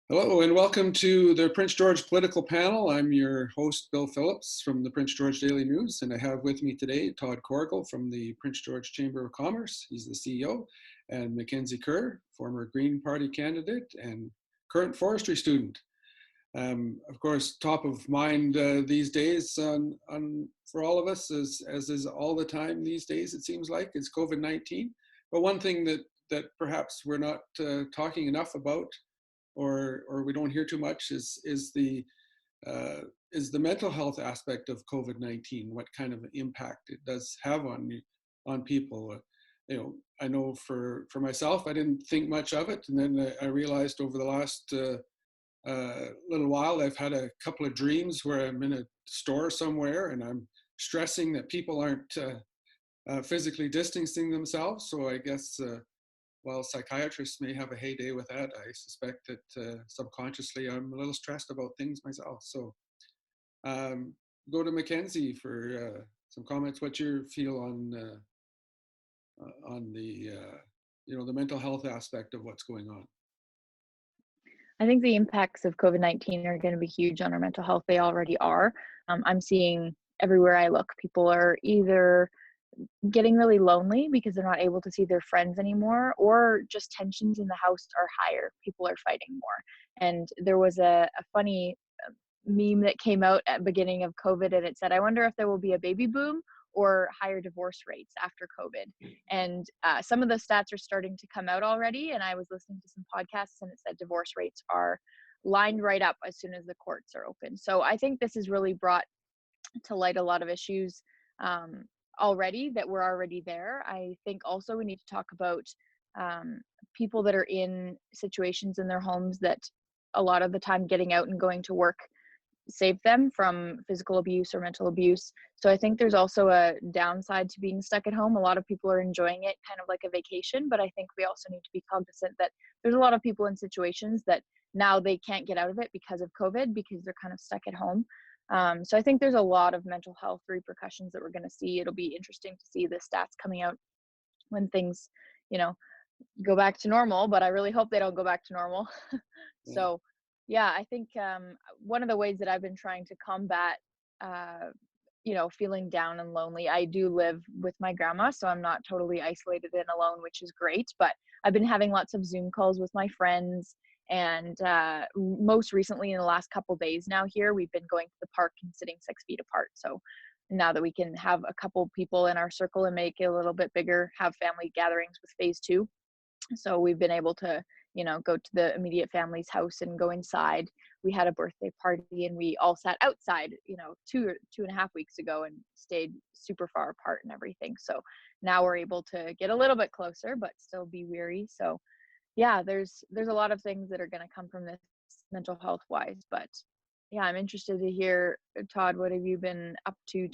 Hello and welcome to the Prince George Political Panel. I'm your host, Bill Phillips from the Prince George Daily News, and I have with me today Todd Corrigall from the Prince George Chamber of Commerce. He's the CEO, and Mackenzie Kerr, former Green Party candidate and current forestry student. Of course, top of mind these days for all of us, as is all the time these days, it seems like, is COVID-19. But one thing that perhaps we're not talking enough about, or we don't hear too much, is the mental health aspect of COVID-19. What kind of impact it does have on people. I know for myself, I didn't think much of it, and then I realized over the last little while, I've had a couple of dreams where I'm in a store somewhere and I'm stressing that people aren't physically distancing themselves. So I guess while psychiatrists may have a heyday with that, I suspect that subconsciously I'm a little stressed about things myself. So go to Mackenzie for some comments. What's your feel on the the mental health aspect of what's going on? I think the impacts of COVID-19 are going to be huge on our mental health. They already are. I'm seeing everywhere I look, people are either getting really lonely because they're not able to see their friends anymore, or just tensions in the house are higher. People are fighting more. And there was a funny meme that came out at the beginning of COVID, and it said, I wonder if there will be a baby boom or higher divorce rates after COVID. And some of the stats are starting to come out already. And I was listening to some podcasts and it said divorce rates are lined right up as soon as the courts are open. So I think this has really brought to light a lot of issues already that were already there. I think also we need to talk about people that are in situations in their homes that a lot of the time getting out and going to work save them from physical abuse or mental abuse. So I think there's also a downside to being stuck at home. A lot of people are enjoying it kind of like a vacation, but I think we also need to be cognizant that there's a lot of people in situations that now they can't get out of it because of COVID, because they're kind of stuck at home. So I think there's a lot of mental health repercussions that we're going to see. It'll be interesting to see the stats coming out when things, go back to normal, but I really hope they don't go back to normal. So yeah, I think one of the ways that I've been trying to combat, feeling down and lonely, I do live with my grandma, so I'm not totally isolated and alone, which is great, but I've been having lots of Zoom calls with my friends. And most recently in the last couple days now here, we've been going to the park and sitting 6 feet apart. So now that we can have a couple people in our circle and make it a little bit bigger, have family gatherings with phase 2. So we've been able to, go to the immediate family's house and go inside. We had a birthday party and we all sat outside, 2.5 weeks ago and stayed super far apart and everything. So now we're able to get a little bit closer, but still be weary. So yeah, there's a lot of things that are going to come from this mental health wise, but yeah, I'm interested to hear, Todd, what have you been up to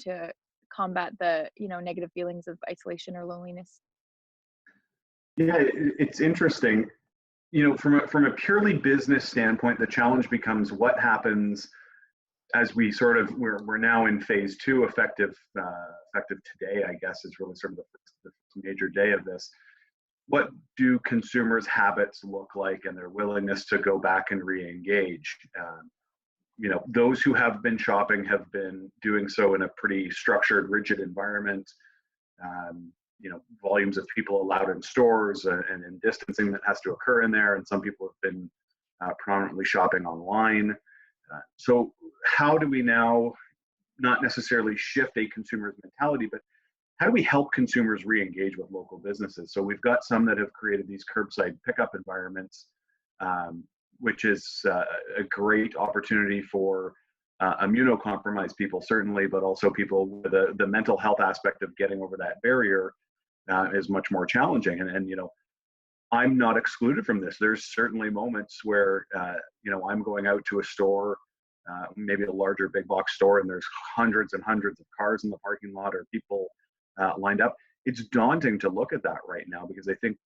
combat the, negative feelings of isolation or loneliness? Yeah, it's interesting. From a purely business standpoint, the challenge becomes what happens as we're now in phase 2, effective today, I guess, is really sort of the major day of this. What do consumers' habits look like and their willingness to go back and re-engage? Those who have been shopping have been doing so in a pretty structured, rigid environment. Volumes of people allowed in stores and in distancing that has to occur in there. And some people have been predominantly shopping online. So how do we now not necessarily shift a consumer's mentality, but how do we help consumers re-engage with local businesses? So we've got some that have created these curbside pickup environments, which is a great opportunity for immunocompromised people, certainly, but also people with the mental health aspect of getting over that barrier is much more challenging. And I'm not excluded from this. There's certainly moments where, I'm going out to a store, maybe a larger big box store, and there's hundreds and hundreds of cars in the parking lot or people lined up. It's daunting to look at that right now because I think,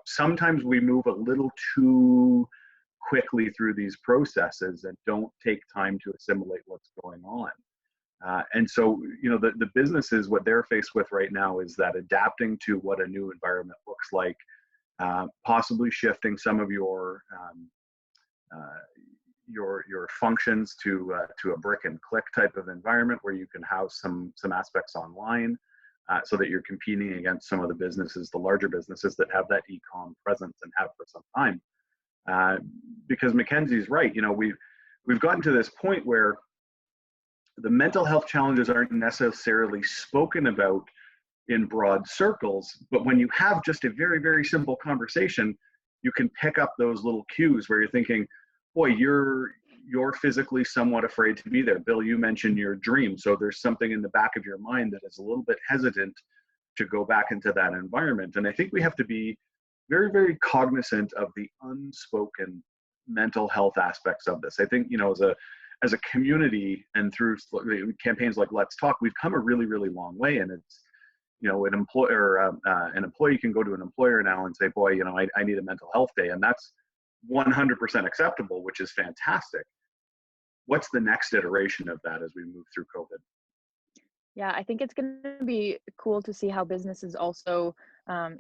sometimes we move a little too quickly through these processes and don't take time to assimilate what's going on. And so, the businesses, what they're faced with right now is that adapting to what a new environment looks like, possibly shifting some of your your functions to a brick and click type of environment where you can house some aspects online, so that you're competing against some of the businesses, the larger businesses that have that e-com presence and have for some time. Because Mackenzie's right, we've gotten to this point where the mental health challenges aren't necessarily spoken about in broad circles, but when you have just a very, very simple conversation, you can pick up those little cues where you're thinking, boy, you're physically somewhat afraid to be there. Bill, you mentioned your dream. So there's something in the back of your mind that is a little bit hesitant to go back into that environment. And I think we have to be very, very cognizant of the unspoken mental health aspects of this. I think, as a community and through campaigns like Let's Talk, we've come a really, really long way. And it's, an employee can go to an employer now and say, boy, I need a mental health day. And that's 100% acceptable, which is fantastic. What's the next iteration of that as we move through COVID? Yeah, I think it's going to be cool to see how businesses also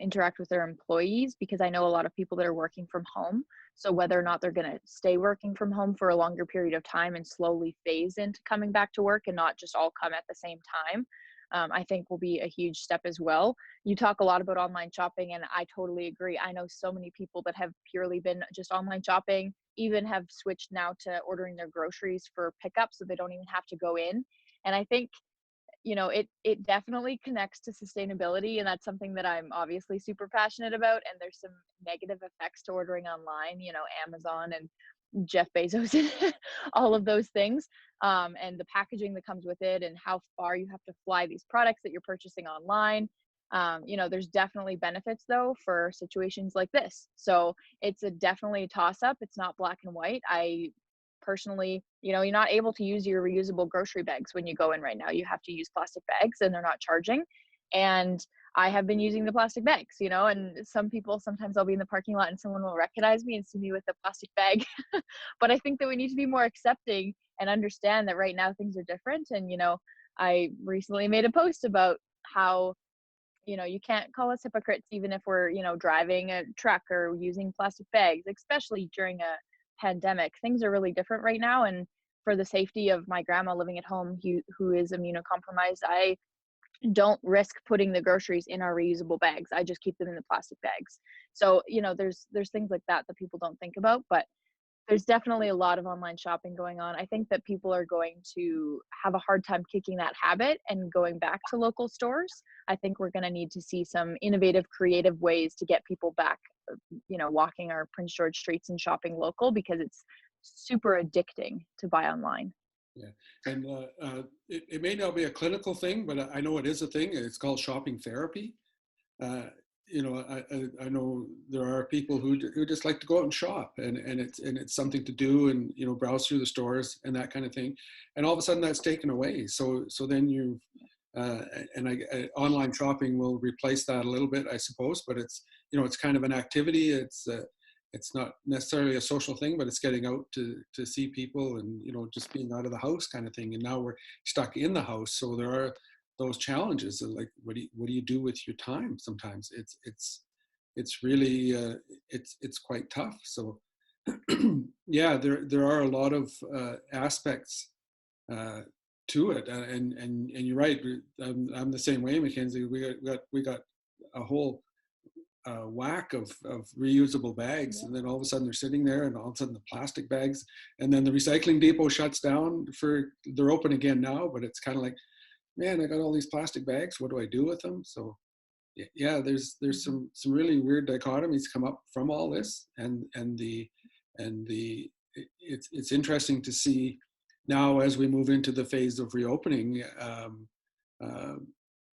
interact with their employees, because I know a lot of people that are working from home. So whether or not they're going to stay working from home for a longer period of time and slowly phase into coming back to work and not just all come at the same time, I think will be a huge step as well. You talk a lot about online shopping, and I totally agree. I know so many people that have purely been just online shopping, even have switched now to ordering their groceries for pickup so they don't even have to go in. And I think it definitely connects to sustainability, and that's something that I'm obviously super passionate about. And there's some negative effects to ordering online, Amazon and Jeff Bezos and all of those things, and the packaging that comes with it, and how far you have to fly these products that you're purchasing online. There's definitely benefits though for situations like this. So it's definitely a toss up. It's not black and white. I personally, you're not able to use your reusable grocery bags when you go in right now. You have to use plastic bags, and they're not charging. And I have been using the plastic bags, and sometimes I'll be in the parking lot and someone will recognize me and see me with a plastic bag. But I think that we need to be more accepting and understand that right now things are different. And, I recently made a post about how, you can't call us hypocrites even if we're, driving a truck or using plastic bags, especially during a pandemic. Things are really different right now. And for the safety of my grandma living at home who is immunocompromised, I don't risk putting the groceries in our reusable bags. I just keep them in the plastic bags. So, there's things like that people don't think about, but there's definitely a lot of online shopping going on. I think that people are going to have a hard time kicking that habit and going back to local stores. I think we're going to need to see some innovative, creative ways to get people back, walking our Prince George streets and shopping local, because it's super addicting to buy online. Yeah, and it may not be a clinical thing, but I know it is a thing. It's called shopping therapy. I know there are people who just like to go out and shop, and it's something to do, and browse through the stores and that kind of thing, and all of a sudden that's taken away. So then online shopping will replace that a little bit, I suppose. But it's it's kind of an activity. It's not necessarily a social thing, but it's getting out to see people and, just being out of the house kind of thing. And now we're stuck in the house. So there are those challenges of like, what do you do with your time? Sometimes it's really, it's quite tough. So yeah, there are a lot of aspects to it. And you're right. I'm the same way, Mackenzie. We got a whole whack of reusable bags, and then all of a sudden they're sitting there, and all of a sudden the plastic bags, and then the recycling depot shuts down. They're open again now, but it's kind of like, man, I got all these plastic bags, what do I do with them? So yeah, there's some really weird dichotomies come up from all this, and it's interesting to see now as we move into the phase of reopening,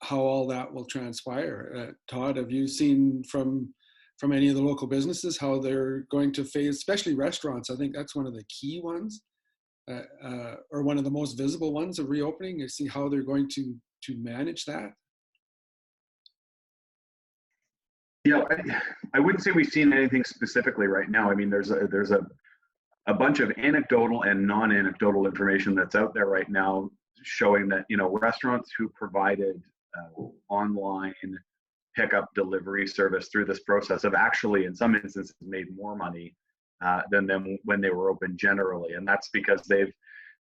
how all that will transpire. Todd, have you seen from any of the local businesses how they're going to phase, especially restaurants? I think that's one of the key ones, or one of the most visible ones of reopening, to see how they're going to manage that. Yeah, I wouldn't say we've seen anything specifically right now. I mean, there's a bunch of anecdotal and non-anecdotal information that's out there right now showing that, restaurants who provided online pickup delivery service through this process have actually, in some instances, made more money than them when they were open generally. And that's because they've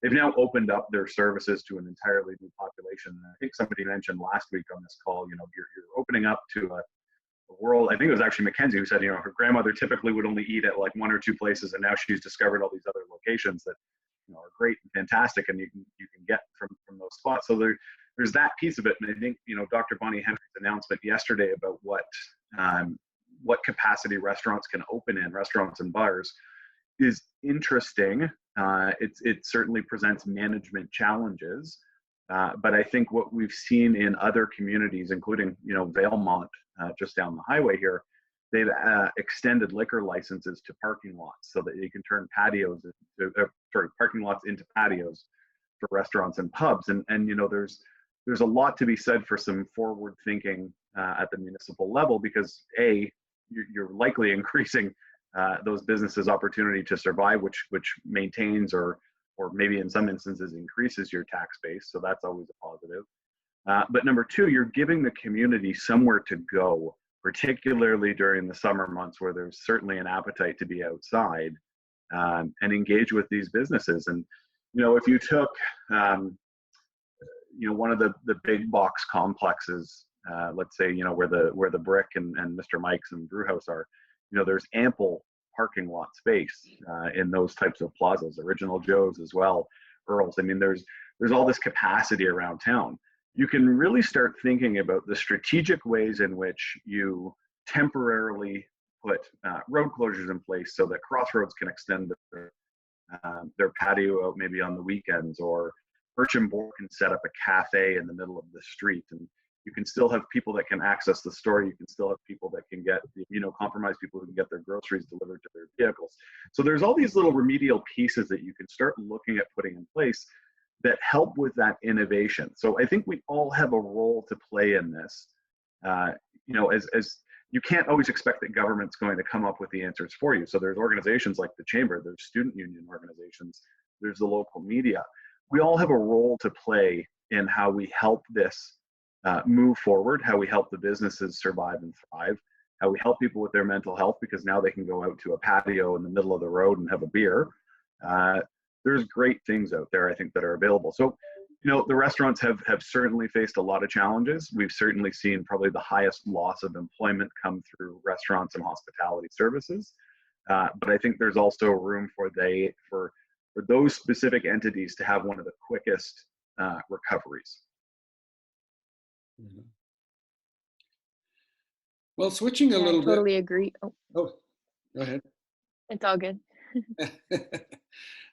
now opened up their services to an entirely new population. I think somebody mentioned last week on this call, you're opening up to a world. I think it was actually Mackenzie who said, her grandmother typically would only eat at like one or two places, and now she's discovered all these other locations that are great and fantastic, and you can get from those spots. So there's that piece of it. And I think Dr. Bonnie Henry's announcement yesterday about what capacity restaurants can open in, restaurants and bars, is interesting. It certainly presents management challenges, but I think what we've seen in other communities, including Valemont, just down the highway here, they've extended liquor licenses to parking lots so that you can turn parking lots into patios for restaurants and pubs. And there's a lot to be said for some forward thinking at the municipal level, because you're likely increasing those businesses' opportunity to survive, which maintains or maybe in some instances increases your tax base. So that's always a positive. But number two, you're giving the community somewhere to go, particularly during the summer months where there's certainly an appetite to be outside and engage with these businesses. And, if you took, one of the big box complexes, let's say, where the Brick and Mr. Mike's and Brewhouse are, there's ample parking lot space in those types of plazas, Original Joe's as well, Earl's. I mean, there's all this capacity around town. You can really start thinking about the strategic ways in which you temporarily put road closures in place so that Crossroads can extend their patio out maybe on the weekends, or Birch and Boar can set up a cafe in the middle of the street, and you can still have people that can access the store. You can still have people that can get, compromised people who can get their groceries delivered to their vehicles. So there's all these little remedial pieces that you can start looking at putting in place that help with that innovation. So I think we all have a role to play in this. As you can't always expect that government's going to come up with the answers for you. So there's organizations like the Chamber, there's student union organizations, there's the local media. We all have a role to play in how we help this move forward, how we help the businesses survive and thrive, how we help people with their mental health, because now they can go out to a patio in the middle of the road and have a beer. There's great things out there, I think, that are available. So, the restaurants have certainly faced a lot of challenges. We've certainly seen probably the highest loss of employment come through restaurants and hospitality services. But I think there's also room for those specific entities to have one of the quickest recoveries. Mm-hmm. Well, switching a little bit. I totally agree. Oh, go ahead. It's all good. I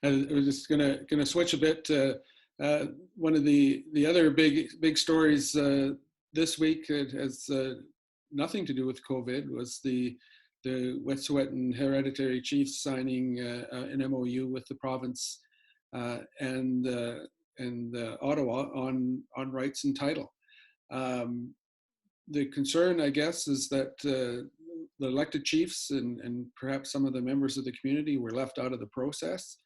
was just gonna switch a bit. One of the other big stories this week, it has nothing to do with COVID, was the Wet'suwet'en hereditary chiefs signing an MOU with the province and Ottawa on rights and title. The concern, I guess, is that the elected chiefs and perhaps some of the members of the community were left out of the process.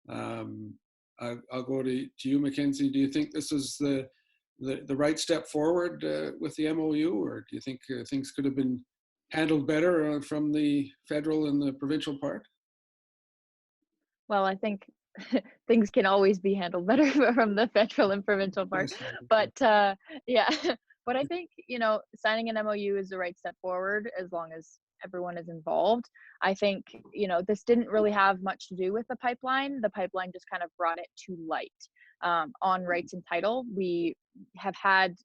I'll go to you, Mackenzie. Do you think this is the right step forward with the MOU, or do you think things could have been handled better from the federal and the provincial part? Well, I think things can always be handled better from the federal and provincial part. But yeah, but I think, signing an MOU is the right step forward as long as everyone is involved. I think, this didn't really have much to do with the pipeline. The pipeline just kind of brought it to light. On rights and title, we have had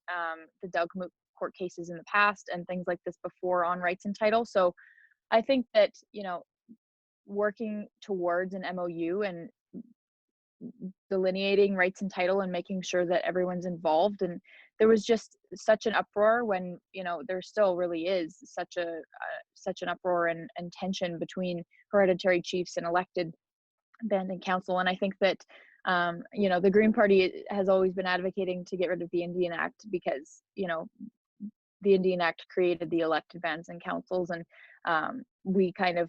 the Doug Moot court cases in the past and things like this before on rights and title. So I think that, working towards an MOU and delineating rights and title and making sure that everyone's involved, and there was just such an uproar when there still really is such an uproar and tension between hereditary chiefs and elected band and council. And I think that the Green Party has always been advocating to get rid of the Indian Act, because the Indian Act created the elected bands and councils, and we kind of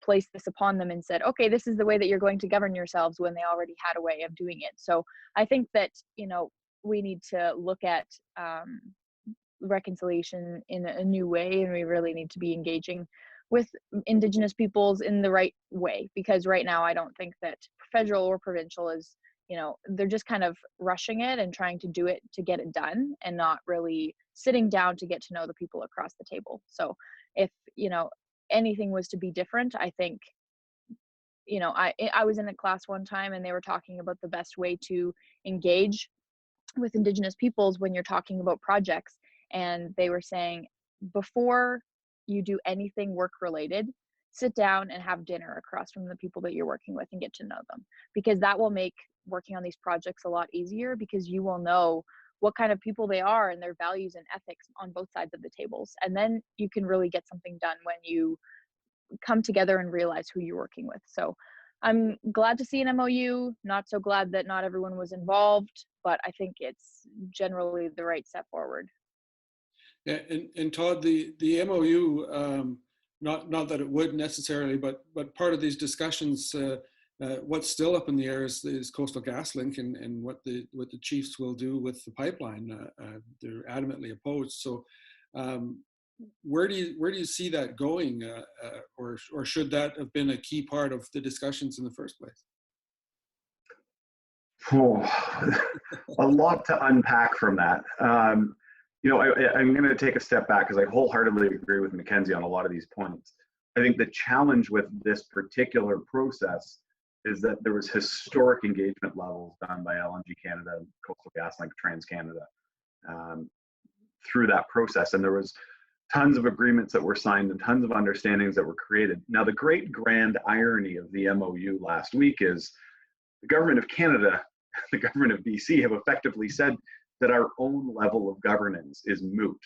placed this upon them and said, okay, this is the way that you're going to govern yourselves, when they already had a way of doing it. So I think that, we need to look at reconciliation in a new way, and we really need to be engaging with Indigenous peoples in the right way, because right now I don't think that federal or provincial is, they're just kind of rushing it and trying to do it to get it done and not really sitting down to get to know the people across the table. So if, anything was to be different, I think, I was in a class one time and they were talking about the best way to engage with Indigenous peoples when you're talking about projects. And they were saying, before you do anything work related, sit down and have dinner across from the people that you're working with and get to know them, because that will make working on these projects a lot easier, because you will know what kind of people they are and their values and ethics on both sides of the tables. And then you can really get something done when you come together and realize who you're working with. So I'm glad to see an MOU, not so glad that not everyone was involved, but I think it's generally the right step forward. Yeah, and Todd, the MOU, not that it would necessarily, but part of these discussions, what's still up in the air is Coastal GasLink and what the chiefs will do with the pipeline. They're adamantly opposed. So where do you see that going, or should that have been a key part of the discussions in the first place? Oh, a lot to unpack from that. I'm going to take a step back because I wholeheartedly agree with Mackenzie on a lot of these points. I think the challenge with this particular process is that there was historic engagement levels done by LNG Canada, Coastal GasLink, TransCanada through that process, and there was tons of agreements that were signed and tons of understandings that were created. Now, the great grand irony of the MOU last week is the government of Canada, the government of BC have effectively said that our own level of governance is moot,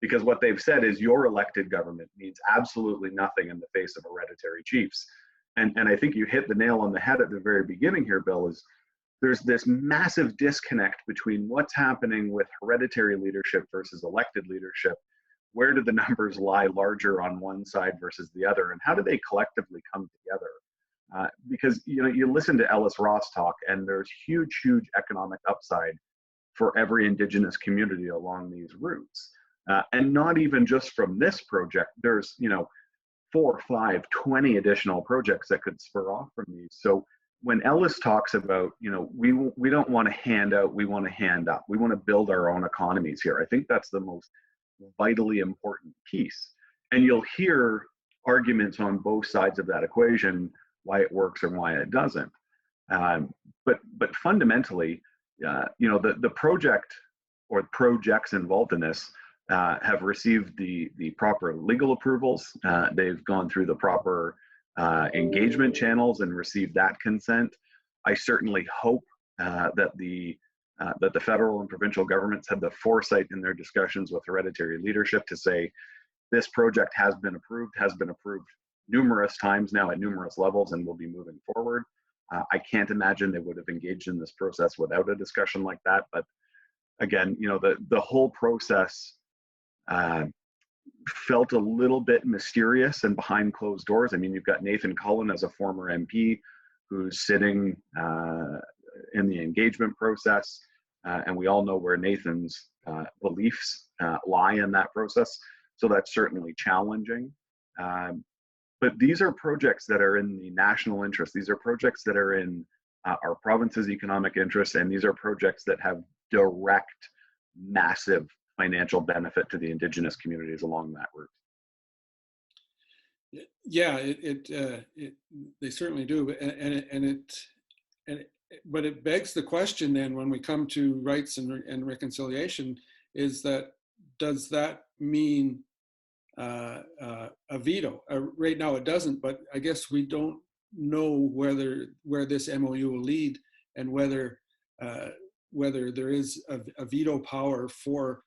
because what they've said is your elected government means absolutely nothing in the face of hereditary chiefs. And I think you hit the nail on the head at the very beginning here, Bill, is there's this massive disconnect between what's happening with hereditary leadership versus elected leadership. Where do the numbers lie larger on one side versus the other, and how do they collectively come together? Because you listen to Ellis Ross talk, and there's huge economic upside for every Indigenous community along these routes, and not even just from this project. There's 4, 5, 20 additional projects that could spur off from these. So when Ellis talks about we don't want to hand out, we want to hand up, we want to build our own economies here, I think that's the most vitally important piece. And you'll hear arguments on both sides of that equation, why it works or why it doesn't. But fundamentally, the project or projects involved in this have received the proper legal approvals. They've gone through the proper engagement channels and received that consent. I certainly hope that the federal and provincial governments had the foresight in their discussions with hereditary leadership to say, this project has been approved numerous times now at numerous levels and will be moving forward. I can't imagine they would have engaged in this process without a discussion like that. But again, the whole process felt a little bit mysterious and behind closed doors. I mean, you've got Nathan Cullen as a former MP who's sitting in the engagement process, and we all know where Nathan's beliefs lie in that process. So that's certainly challenging. But these are projects that are in the national interest. These are projects that are in our province's economic interest, and these are projects that have direct, massive financial benefit to the Indigenous communities along that route. Yeah, they certainly do, but it begs the question then, when we come to rights and reconciliation, is that, does that mean a veto? Right now it doesn't, but I guess we don't know where this MOU will lead, and whether there is a veto power for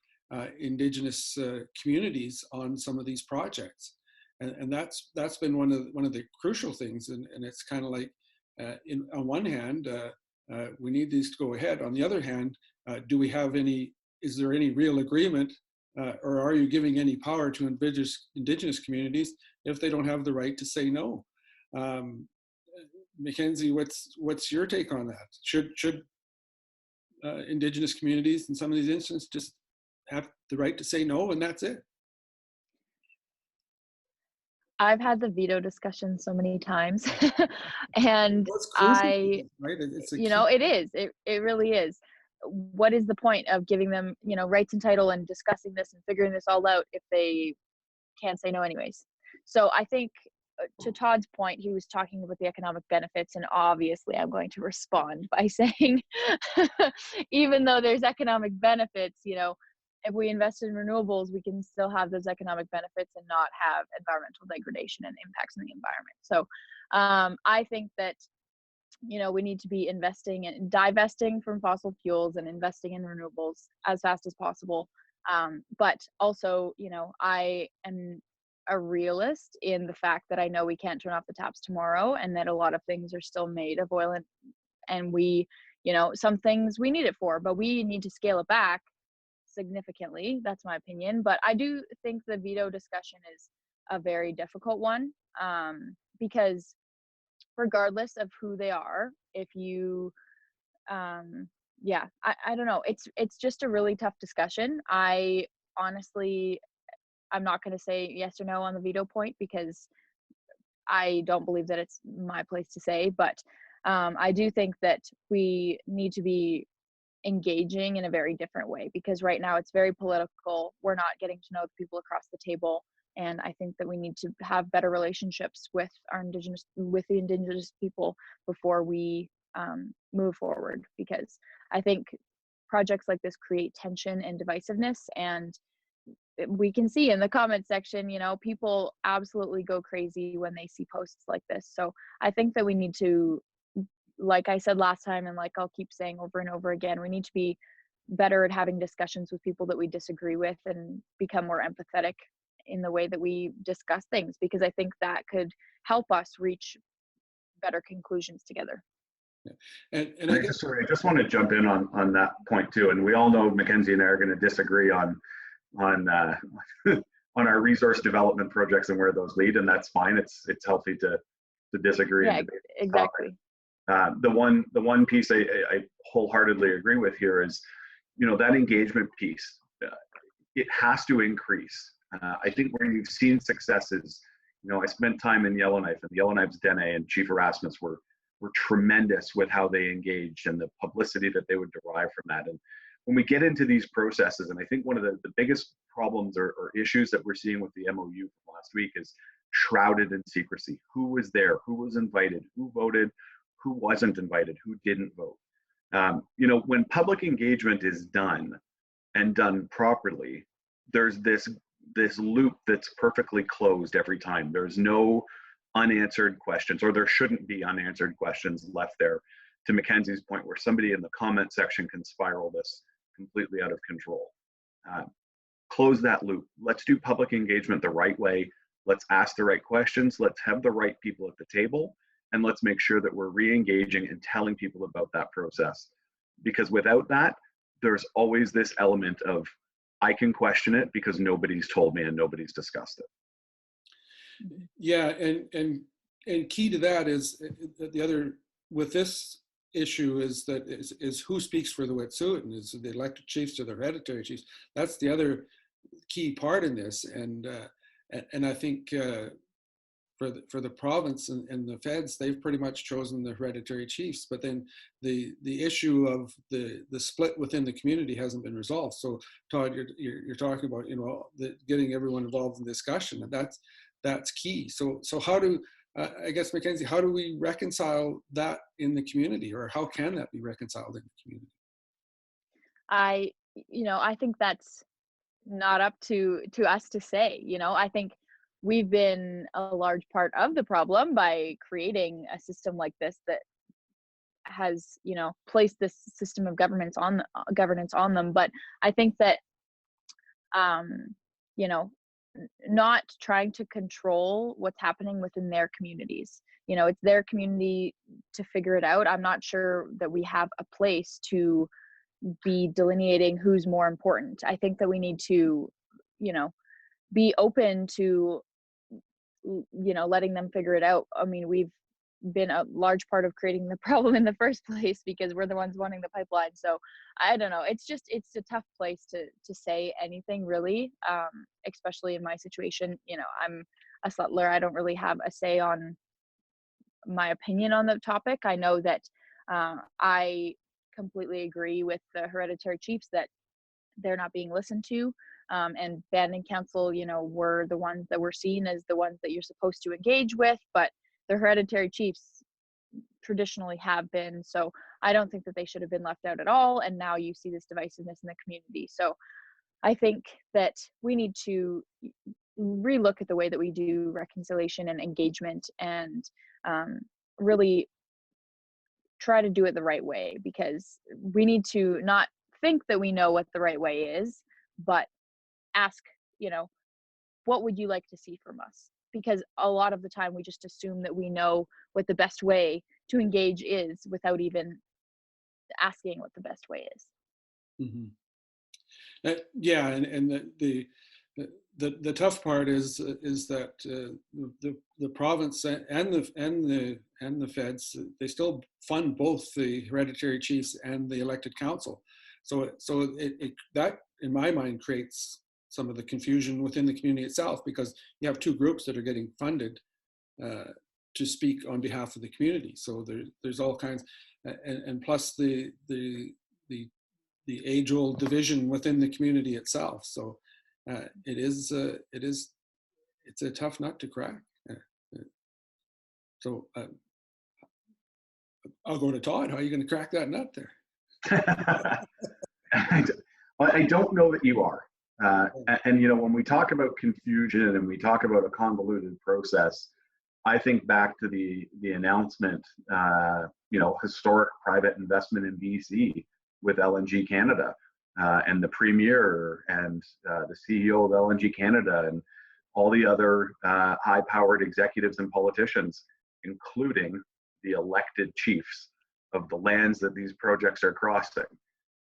Indigenous communities on some of these projects, and that's been one of the crucial things. And it's kind of like, on one hand, we need these to go ahead. On the other hand, is there any real agreement, or are you giving any power to Indigenous communities if they don't have the right to say no? Mackenzie, what's your take on that? Should Indigenous communities in some of these instances just have the right to say no, and that's it? I've had the veto discussion so many times, and What's crucial, I, right? It's a you key. know, it really is. What is the point of giving them, you know, rights and title and discussing this and figuring this all out if they can't say no anyways? So I think, to Todd's point, he was talking about the economic benefits, and obviously I'm going to respond by saying, even though there's economic benefits, you know, if we invest in renewables, we can still have those economic benefits and not have environmental degradation and impacts on the environment. So I think that, you know, we need to be investing and divesting from fossil fuels and investing in renewables as fast as possible. But also, you know, I am a realist in the fact that I know we can't turn off the taps tomorrow, and that a lot of things are still made of oil, and we, you know, some things we need it for, but we need to scale it back significantly. That's my opinion. But I do think the veto discussion is a very difficult one, because regardless of who they are, if you yeah, I don't know, it's just a really tough discussion. I honestly, I'm not going to say yes or no on the veto point, because I don't believe that it's my place to say. But I do think that we need to be engaging in a very different way, because right now it's very political. We're not getting to know the people across the table, and I think that we need to have better relationships with the indigenous people before we move forward, because I think projects like this create tension and divisiveness. And we can see in the comment section, you know, people absolutely go crazy when they see posts like this. So I think that we need to, like I said last time, and like I'll keep saying over and over again, we need to be better at having discussions with people that we disagree with, and become more empathetic in the way that we discuss things, because I think that could help us reach better conclusions together. Yeah. And I guess, Sorry, I just want to jump in on that point too. And we all know Mackenzie and I are going to disagree on on our resource development projects and where those lead, and that's fine. It's healthy to disagree. Yeah, and debate. exactly. The one piece I wholeheartedly agree with here is, you know, that engagement piece. It has to increase. I think where you've seen successes, you know, I spent time in Yellowknife, and the Yellowknife's Dene and Chief Erasmus were tremendous with how they engaged and the publicity that they would derive from that. And when we get into these processes, and I think one of the biggest problems or issues that we're seeing with the MOU from last week is shrouded in secrecy. Who was there? Who was invited? Who voted? Who wasn't invited? Who didn't vote? You know, when public engagement is done and done properly, there's this loop that's perfectly closed every time. There's no unanswered questions, or there shouldn't be unanswered questions left there, to Mackenzie's point, where somebody in the comment section can spiral this completely out of control. Close that loop. Let's do public engagement the right way. Let's ask the right questions. Let's have the right people at the table, and let's make sure that we're re-engaging and telling people about that process. Because without that, there's always this element of, I can question it because nobody's told me and nobody's discussed it. yeah, and key to that is the other with this issue is that is who speaks for the Wet'suwet'en, is the elected chiefs or the hereditary chiefs. That's the other key part in this, and I think for the province and the feds, they've pretty much chosen the hereditary chiefs. But then the issue of the split within the community hasn't been resolved. So Todd, you're talking about, you know, getting everyone involved in discussion, and that's key. So how do I guess, Mackenzie, how do we reconcile that in the community, or how can that be reconciled in the community? I think that's not up to us to say. You know, I think we've been a large part of the problem by creating a system like this that has, you know, placed this system of governance on them. But I think that you know, not trying to control what's happening within their communities. You know, it's their community to figure it out. I'm not sure that we have a place to be delineating who's more important. I think that we need to, you know, be open to, you know, letting them figure it out. I mean, we've been a large part of creating the problem in the first place, because we're the ones wanting the pipeline. So I don't know, it's a tough place to say anything really, especially in my situation. You know, I'm a settler, I don't really have a say on my opinion on the topic. I know that I completely agree with the hereditary chiefs that they're not being listened to. And banding council, were the ones that were seen as the ones that you're supposed to engage with, but the hereditary chiefs traditionally have been. So I don't think that they should have been left out at all. And now you see this divisiveness in the community. So I think that we need to relook at the way that we do reconciliation and engagement, and really try to do it the right way, because we need to not think that we know what the right way is, but ask, what would you like to see from us? Because a lot of the time we just assume that we know what the best way to engage is without even asking what the best way is. Mm-hmm. Yeah, and the tough part is that the province and the feds, they still fund both the hereditary chiefs and the elected council. So it that in my mind creates some of the confusion within the community itself, because you have two groups that are getting funded to speak on behalf of the community. So there's all kinds, and plus the age-old division within the community itself. So it's a tough nut to crack. So I'll go to Todd. How are you going to crack that nut there? I don't know that you are. And when we talk about confusion and we talk about a convoluted process, I think back to the announcement, historic private investment in BC with LNG Canada, and the Premier and the CEO of LNG Canada and all the other high-powered executives and politicians, including the elected chiefs of the lands that these projects are crossing.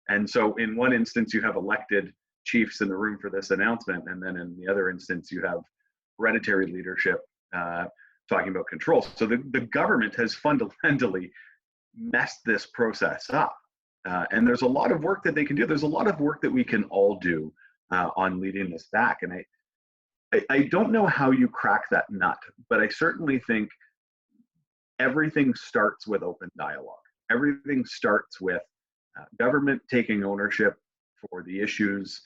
And so in one instance, you have elected chiefs in the room for this announcement, and then in the other instance, you have hereditary leadership talking about control. So the government has fundamentally messed this process up. And there's a lot of work that they can do. There's a lot of work that we can all do on leading this back. And I don't know how you crack that nut, but I certainly think everything starts with open dialogue. Everything starts with government taking ownership for the issues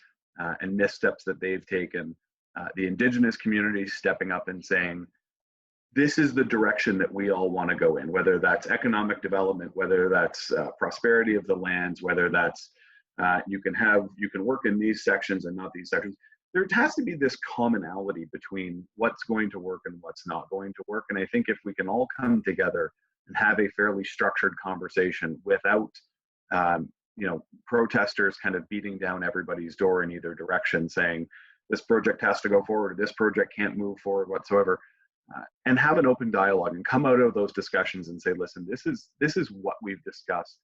and missteps that they've taken, the Indigenous communities stepping up and saying, this is the direction that we all want to go in, whether that's economic development, whether that's prosperity of the lands, whether that's you can work in these sections and not these sections. There has to be this commonality between what's going to work and what's not going to work. And I think if we can all come together and have a fairly structured conversation without protesters kind of beating down everybody's door in either direction, saying this project has to go forward, or this project can't move forward whatsoever, and have an open dialogue and come out of those discussions and say, listen, this is what we've discussed.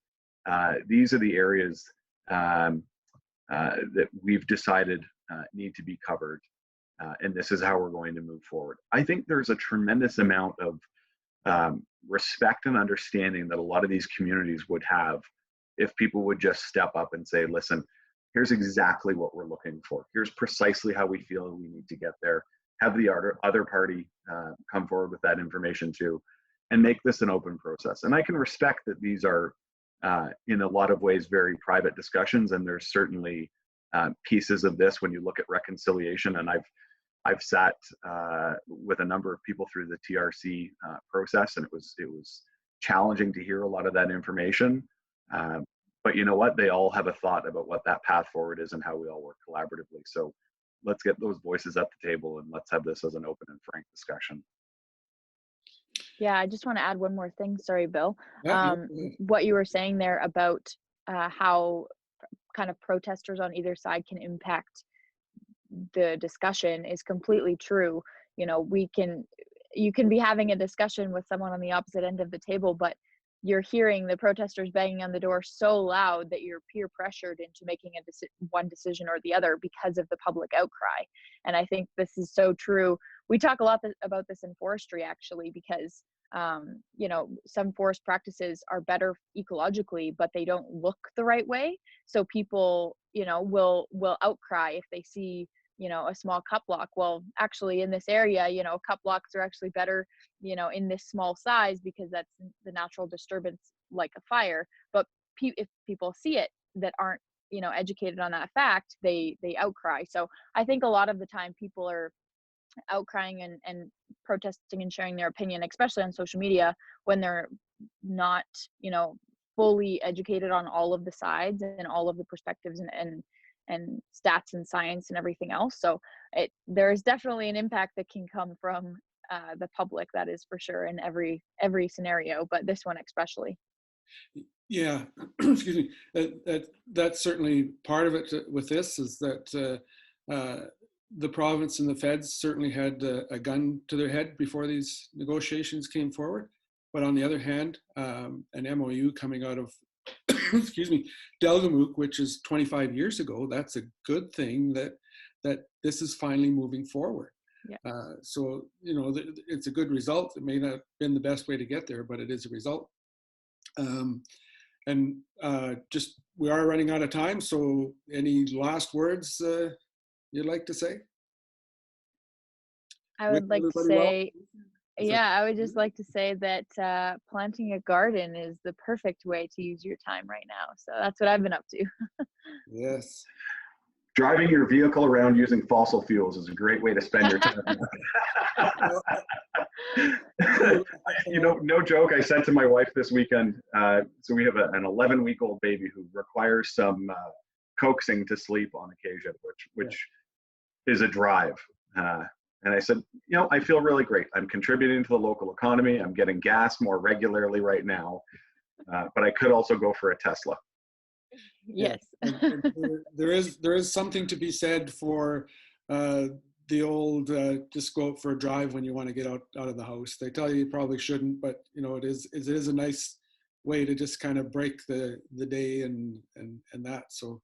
These are the areas that we've decided need to be covered, and this is how we're going to move forward. I think there's a tremendous amount of respect and understanding that a lot of these communities would have if people would just step up and say, listen, here's exactly what we're looking for. Here's precisely how we feel we need to get there. Have the other party come forward with that information too, and make this an open process. And I can respect that these are, in a lot of ways, very private discussions, and there's certainly pieces of this when you look at reconciliation. And I've sat with a number of people through the TRC process, and it was challenging to hear a lot of that information. But you know what? They all have a thought about what that path forward is and how we all work collaboratively. So let's get those voices at the table and let's have this as an open and frank discussion. Yeah, I just want to add one more thing. Sorry, Bill. Yeah, What you were saying there about how kind of protesters on either side can impact the discussion is completely true. You can be having a discussion with someone on the opposite end of the table, but you're hearing the protesters banging on the door so loud that you're peer pressured into making one decision or the other because of the public outcry. And I think this is so true. We talk a lot about this in forestry, actually, because some forest practices are better ecologically, but they don't look the right way. So people, will outcry if they see you know, a small cut block. Well, actually in this area, you know, cut blocks are actually better, you know, in this small size because that's the natural disturbance like a fire. But if people see it that aren't, you know, educated on that fact, they outcry. So I think a lot of the time people are outcrying and protesting and sharing their opinion, especially on social media, when they're not, you know, fully educated on all of the sides and all of the perspectives and stats and science and everything else. So there's definitely an impact that can come from the public, that is for sure, in every scenario, but this one especially. Yeah, excuse me. That's certainly part of it with this, is that the province and the feds certainly had a gun to their head before these negotiations came forward. But on the other hand, an MOU coming out of, excuse me, Delgamuukw, which is 25 years ago, that's a good thing that this is finally moving forward. Yeah. So, you know, it's a good result. It may not have been the best way to get there, but it is a result. And just, we are running out of time. So any last words you'd like to say? I would like to say, yeah, I would just like to say that planting a garden is the perfect way to use your time right now. So that's what I've been up to. Yes. Driving your vehicle around using fossil fuels is a great way to spend your time. You know, no joke. I said to my wife this weekend, so we have an 11-week-old baby who requires some coaxing to sleep on occasion, which is a drive. And I said, you know, I feel really great. I'm contributing to the local economy. I'm getting gas more regularly right now, but I could also go for a Tesla. Yes. And there is something to be said for the old just go out for a drive when you want to get out of the house. They tell you probably shouldn't, but you know, it is a nice way to just kind of break the day and that. So,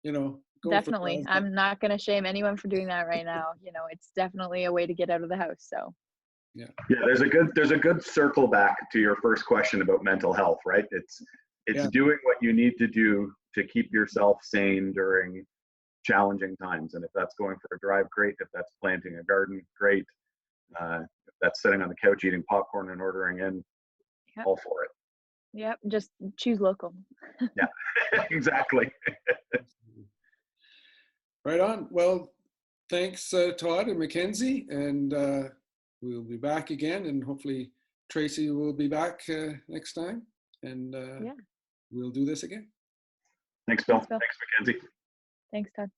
you know, definitely. I'm not going to shame anyone for doing that right now. You know, it's definitely a way to get out of the house. So yeah, there's a good circle back to your first question about mental health, right? It's doing what you need to do to keep yourself sane during challenging times. And if that's going for a drive, great. If that's planting a garden, great. If that's sitting on the couch eating popcorn and ordering in, all for it. Yep, just choose local. Yeah, exactly. Right on. Well, thanks, Todd and Mackenzie, and we'll be back again, and hopefully Tracy will be back next time, and we'll do this again. Thanks, Bill. Thanks, Mackenzie. Thanks, Todd.